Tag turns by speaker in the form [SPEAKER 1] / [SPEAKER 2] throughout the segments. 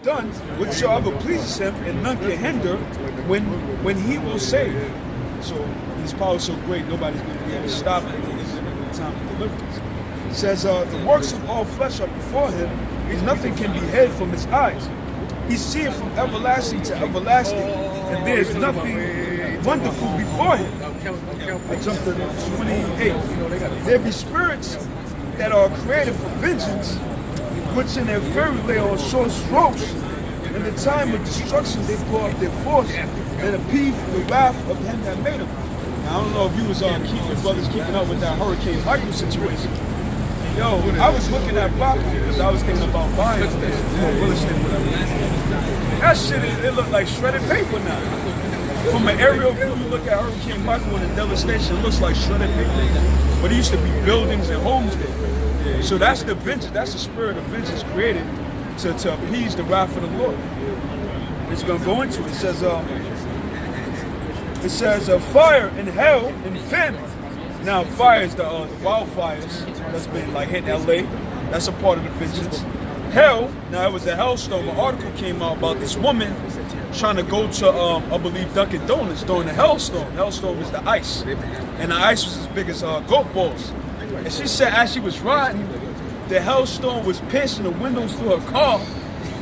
[SPEAKER 1] done whatsoever pleases him, and none can hinder when he will save. So his power is so great, nobody's going to be able to stop it in the time of deliverance. It says, the works of all flesh are before him, and nothing can be hid from his eyes. He seeth from everlasting to everlasting, and there is nothing wonderful before him. I jumped to 28. There be spirits that are created for vengeance, which in their fury lay on short strokes. In the time of destruction they pour up their force, and appease the wrath of him that made them. Now, I don't know if you was keeping up with that Hurricane Michael situation. Yo, I was looking at property because I was thinking about buying real estate, whatever. That shit, it looked like shredded paper now. From an aerial view, you look at Hurricane Michael and the devastation, it looks like shredded paper. But it used to be buildings and homes there. So that's the vengeance, that's the spirit of vengeance created to appease the wrath of the Lord. It's going to go into it. It says fire and hell and famine. Now, fire is the wildfires that's been like hitting LA. That's a part of the vengeance. Hell, now it was a hellstorm. An article came out about this woman trying to go to, I believe, Dunkin' Donuts during the hellstorm. Hellstorm is the ice. And the ice was as big as goat balls. And she said as she was riding, the hellstorm was piercing the windows through her car.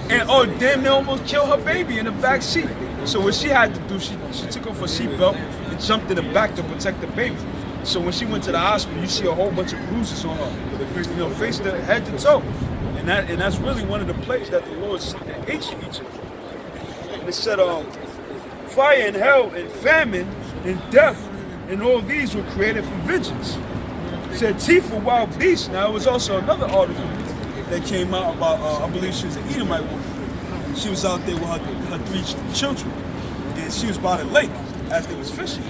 [SPEAKER 1] And damn near almost killed her baby in the back seat. So what she had to do, she took off her seatbelt and jumped in the back to protect the baby. So when she went to the hospital, you see a whole bunch of bruises on her, face to head to toe. And that's really one of the plagues that the Lord sent in ancient Egypt. And it said, fire and hell and famine and death, and all these were created for vengeance. It said teeth for wild beasts. Now, it was also another article that came out about, I believe she was an Edomite woman. She was out there with her 3 children, and she was by the lake as they was fishing.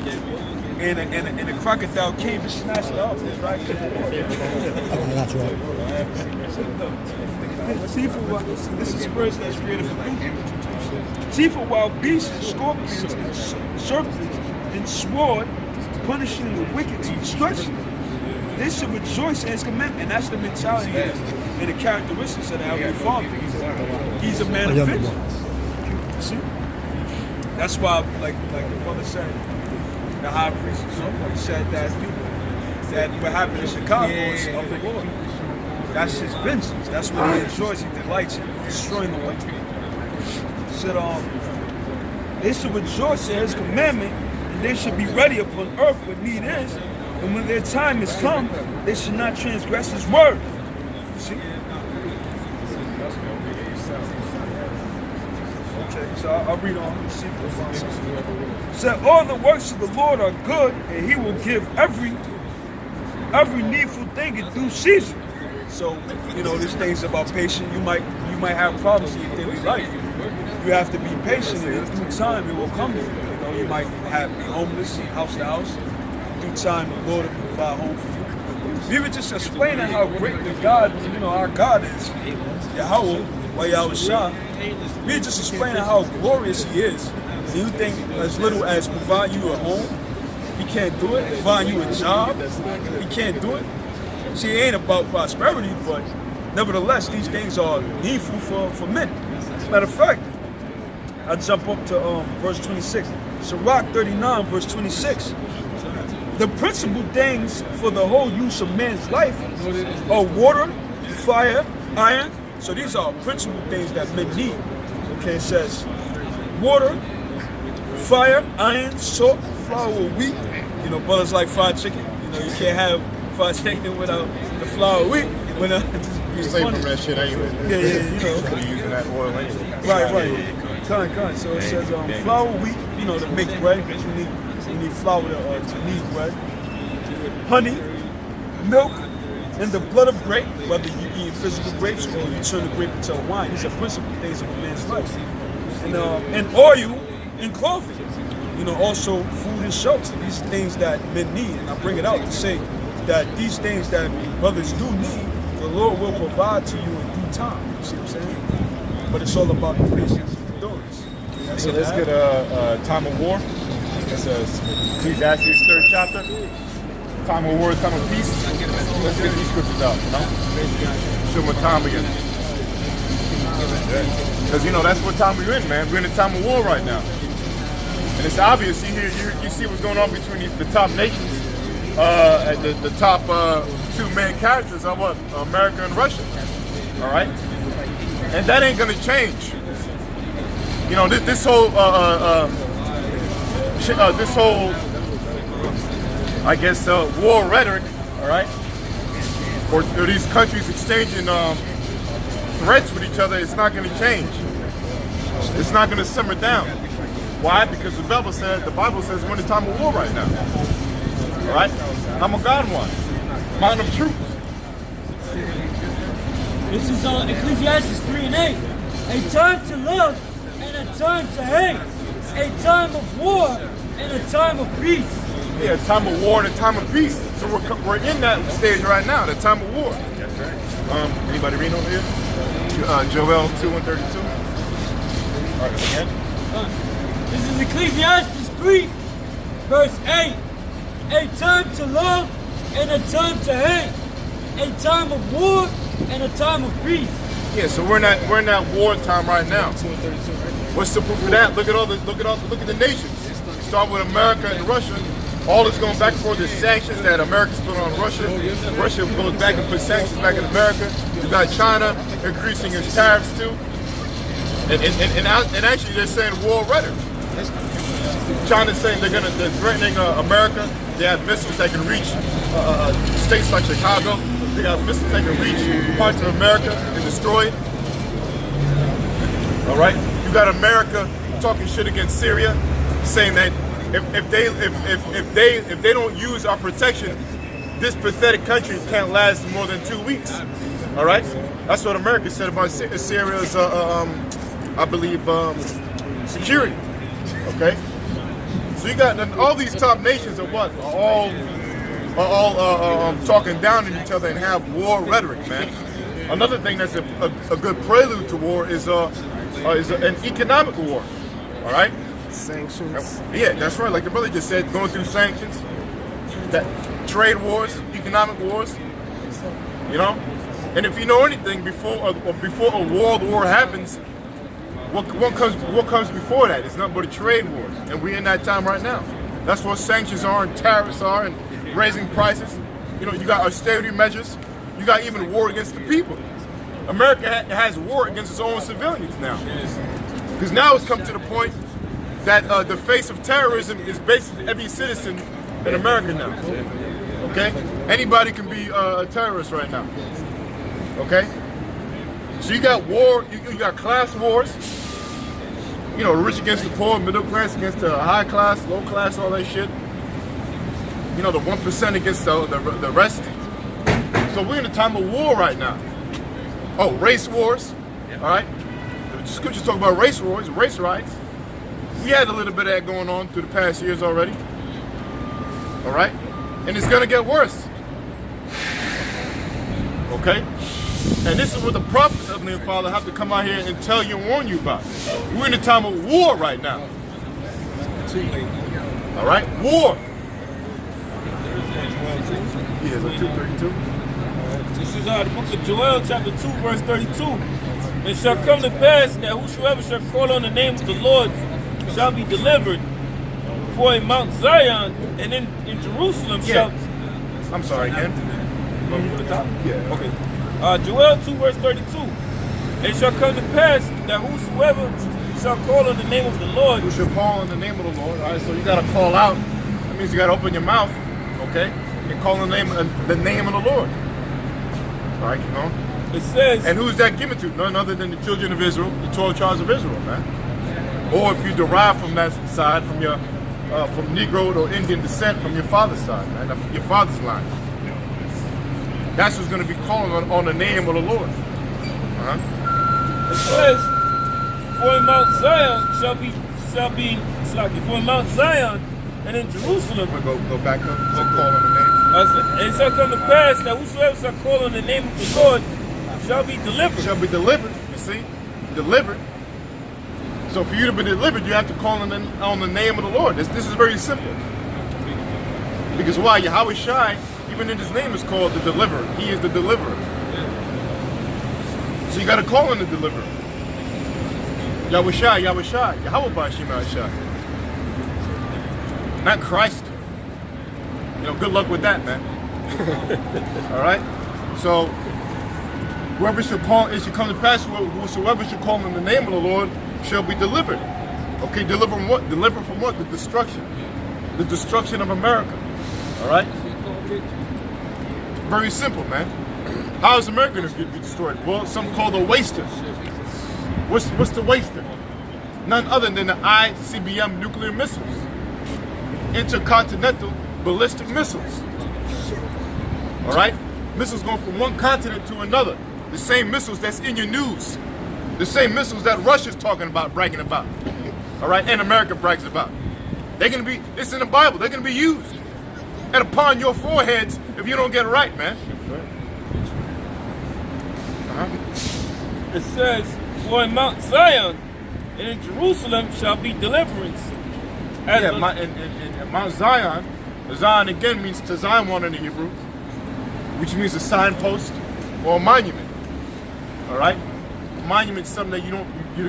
[SPEAKER 1] And a crocodile came and snatched her up. Right?
[SPEAKER 2] That's right.
[SPEAKER 1] This is spirits that's created for vengeance. Teeth of wild beasts, and scorpions, and serpents, and sword, punishing the wicked to destruction. They should rejoice in his commandment, and that's the mentality and the characteristics of the Heavenly Father. He's a man of vengeance. See? That's why, like the brother said, the high priest said that what happened in Chicago is of the Lord. That's his vengeance. That's what he enjoys. He delights in destroying the wicked. He said, they should rejoice in his commandment, and they should be ready upon earth what need is. And when their time is come, they should not transgress his word. See? Okay, so I'll read on. Let's see if we find something. It said, all the works of the Lord are good, and he will give every needful thing in due season. So, this thing's about patience. You might have problems in your daily life. You have to be patient, and in due time it will come to you. You might be homeless, house to house. In due time, the Lord will provide home for you. We were just explaining how great the God, our God is. Yahweh, Yahweh. We were just explaining how glorious he is. And you think as little as provide you a home, he can't do it. Provide you a job, he can't do it. See, it ain't about prosperity, but nevertheless, these things are needful for men. As a matter of fact, I jump up to verse 26. Sirach 39, verse 26. The principal things for the whole use of man's life are water, fire, iron. So these are principal things that men need. Okay, it says water, fire, iron, salt, flour, wheat. Brothers like fried chicken. You can't have fried chicken without the flour, wheat.
[SPEAKER 3] You save from that shit anyway.
[SPEAKER 1] Yeah.
[SPEAKER 3] You're using that oil anyway.
[SPEAKER 1] Right. Kind. So it says flour, wheat, to make bread, because you need flour to knead bread. Honey, milk, and the blood of grape, whether you eat physical grapes or you turn the grape into wine. These are principal things of a man's life. And oil and clothing. Also food and shelter. These things that men need. And I bring it out to say that these things that brothers do need, the Lord will provide to you in due time. You see what I'm saying? But it's all about the patience and endurance.
[SPEAKER 3] So let's get a time of war. It says Ecclesiastes 3rd chapter. Time of war, time of peace. Let's get these scriptures out, Show them what time again. Because, you know, that's what time we're in, man. We're in a time of war right now. And it's obvious. You see what's going on between the top nations. The top two main characters are what? America and Russia. All right? And that ain't going to change. You know, this whole, I guess, war rhetoric, all right? Or these countries exchanging threats with each other, it's not going to change. It's not going to simmer down. Why? Because the Bible says we're in a time of war right now. All right? I'm a God one. Man of truth.
[SPEAKER 4] This is Ecclesiastes 3:8. A time to love and a time to hate. A time of war and a time of peace.
[SPEAKER 3] Yeah, a time of war and a time of peace. So we're in that stage right now, the time of war. That's right. Anybody reading over here? Joel 2:32. All right, again.
[SPEAKER 4] This is Ecclesiastes 3, verse 8. A time to love and a time to hate. A time of war and a time of peace.
[SPEAKER 3] Yeah, so we're in that war time right now. What's the proof of that? Look at the nations. Start with America and Russia. All this going back and forth, the sanctions that America's put on Russia. Russia goes back and puts sanctions back in America. You got China increasing its tariffs too. And actually they're saying war rhetoric. China's saying they're threatening America. They have missiles that can reach states like Chicago. They got missiles that can reach parts of America and destroy it. All right. You got America talking shit against Syria, saying that if they don't use our protection, this pathetic country can't last more than 2 weeks. All right. That's what America said about Syria's, I believe, security. Okay. So you got all these top nations are what? Are all talking down at each other and have war rhetoric, man. Another thing that's a good prelude to war is an economic war. All right.
[SPEAKER 5] Sanctions.
[SPEAKER 3] Yeah, that's right. Like the brother just said, going through sanctions, that trade wars, economic wars. You know, and if you know anything, before a world war happens, what comes before that? It's nothing but a trade wars, and we're in that time right now. That's what sanctions are, and tariffs are, and raising prices. You know, you got austerity measures. You got even war against the people. America has war against its own civilians now, because now it's come to the point that the face of terrorism is basically every citizen in America now. Okay? Anybody can be a terrorist right now. Okay? So you got war, you got class wars. You know, rich against the poor, middle class against the high class, low class, all that shit. You know, the 1% against the rest. So we're in a time of war right now. Oh, race wars. All right? The scriptures talk about race wars, race riots. We had a little bit of that going on through the past years already. All right? And it's going to get worse. Okay? And this is what the prophets of the Father have to come out here and tell you and warn you about. We're in a time of war right now. All right? War. Yeah, so 2:32.
[SPEAKER 6] This is the book of Joel, chapter 2, verse 32. It shall come to pass that whosoever shall call on the name of the Lord shall be delivered. For in Mount Zion and in Jerusalem shall...
[SPEAKER 3] I'm sorry, again.
[SPEAKER 6] For the top?
[SPEAKER 3] Yeah.
[SPEAKER 6] Okay. Joel 2, verse 32. It shall come to pass that whosoever shall call on the name of the Lord...
[SPEAKER 3] Who shall call on the name of the Lord. All right, so you got to call out. That means you got to open your mouth, okay? And call on the name of the Lord. All right, keep going.
[SPEAKER 6] It says...
[SPEAKER 3] And who's that given to? None other than the children of Israel, the 12 tribes of Israel, man. Or if you derive from that side, from your from Negro or Indian descent, from your father's side, man, your father's line. That's who's going to be calling on the name of the Lord.
[SPEAKER 6] It says, for in Mount Zion for in Mount Zion and in Jerusalem.
[SPEAKER 3] Go back up. Go call on the name.
[SPEAKER 6] It shall come to pass that whosoever shall call on the name of the Lord shall be delivered.
[SPEAKER 3] Shall be delivered. You see, delivered. So for you to be delivered, you have to call on the name of the Lord. This is very simple. Because why? Yahweh Shai, even in his name, is called the deliverer. He is the deliverer. So you got to call on the deliverer. Yahushua, Yahweh Bashim Shai. Not Christ. Good luck with that, man. All right? So, whoever should call, it should come to pass, whosoever should call in the name of the Lord shall be delivered. Okay, deliver from what? Deliver from what? The destruction. The destruction of America. All right? Very simple, man. How is America going to be destroyed? Well, some call the waster. What's the waster? None other than the ICBM nuclear missiles. Intercontinental ballistic missiles. All right? Missiles going from one continent to another. The same missiles that's in your news. The same missiles that Russia's talking about, bragging about. All right? And America brags about. They're going to be, it's in the Bible, they're going to be used. And upon your foreheads if you don't get it right, man.
[SPEAKER 6] It says, for in Mount Zion and in Jerusalem shall be deliverance.
[SPEAKER 3] In Mount Zion, Zion again means to Zion one in the Hebrew, which means a signpost or a monument. All right, a monument is something that you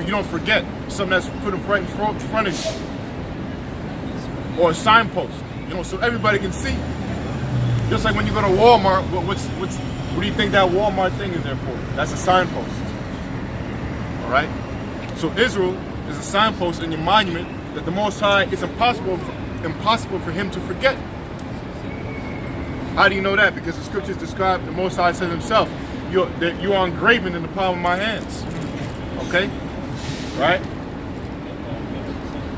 [SPEAKER 3] don't forget, something that's put right in front of you, or a signpost. So everybody can see. Just like when you go to Walmart, what do you think that Walmart thing is there for? That's a signpost. All right. So Israel is a signpost in your monument that the Most High, it's impossible for him to forget. How do you know that? Because the scriptures describe, the Most High says himself, you are engraven in the palm of my hands. Okay? Right?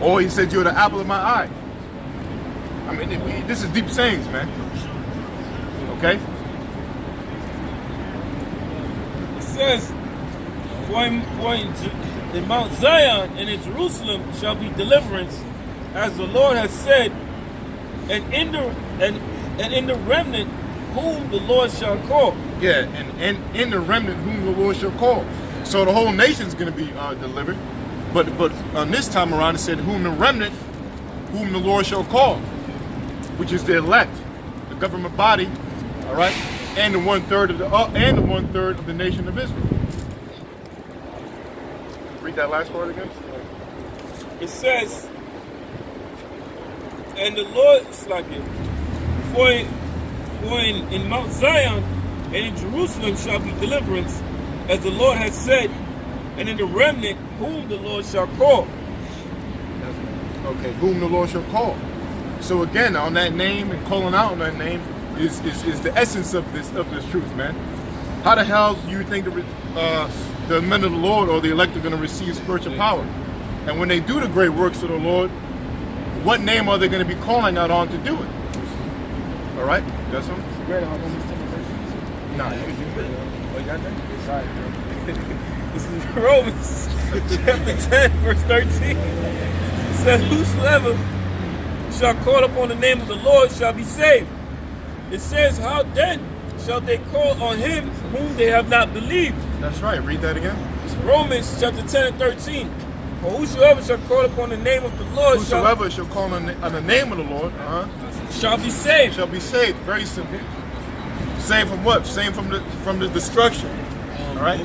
[SPEAKER 3] Or he said you're the apple of my eye. I mean, this is deep sayings, man. Okay?
[SPEAKER 6] It says, for in Mount Zion and in Jerusalem shall be deliverance, as the Lord has said, and in the remnant whom the Lord shall call.
[SPEAKER 3] Yeah, and in the remnant whom the Lord shall call. So the whole nation's going to be delivered. But on this time around, it said, whom the remnant, whom the Lord shall call, which is the elect, the government body, all right, and the 1/3 of the nation of Israel. Read that last part again.
[SPEAKER 6] It says, and the Lord is like it. For in Mount Zion and in Jerusalem shall be deliverance, as the Lord has said, and in the remnant whom the Lord shall call.
[SPEAKER 3] Okay, whom the Lord shall call. So again, on that name and calling out on that name is the essence of this truth, man. How the hell do you think the men of the Lord or the elect are going to receive spiritual power? And when they do the great works of the Lord, what name are they going to be calling out on to do it? All right, that's one. Nah, you can do it. Oh, you got that? Sorry, bro.
[SPEAKER 6] This is Romans chapter 10, verse 13. It says, whosoever shall call upon the name of the Lord shall be saved. It says, how then shall they call on him whom they have not believed?
[SPEAKER 3] That's right. Read that again.
[SPEAKER 6] It's Romans chapter 10 and 13. For whosoever shall call upon the name of the Lord
[SPEAKER 3] whosoever shall call on the name of the Lord
[SPEAKER 6] shall be saved.
[SPEAKER 3] Shall be saved. Very simple. Saved from what? Saved from the destruction. All right?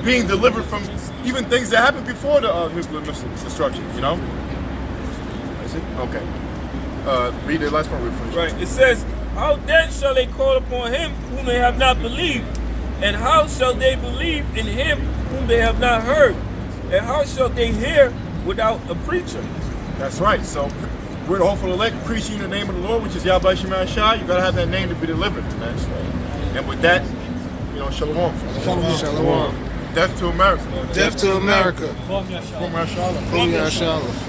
[SPEAKER 3] Being delivered from even things that happened before the nuclear missile destruction, That's it? Okay. Read the last part with me.
[SPEAKER 6] Right. It says, how then shall they call upon him whom they have not believed? And how shall they believe in him whom they have not heard? And how shall they hear without a preacher?
[SPEAKER 3] That's right. So we're the hopeful elect preaching the name of the Lord, which is Yahweh Shai. You gotta have that name to be delivered, man. And with that, shalom.
[SPEAKER 2] Shalom. Shalom.
[SPEAKER 3] Death to America.
[SPEAKER 2] Death to America.
[SPEAKER 3] Kum Yashala.
[SPEAKER 2] Kum Yashala.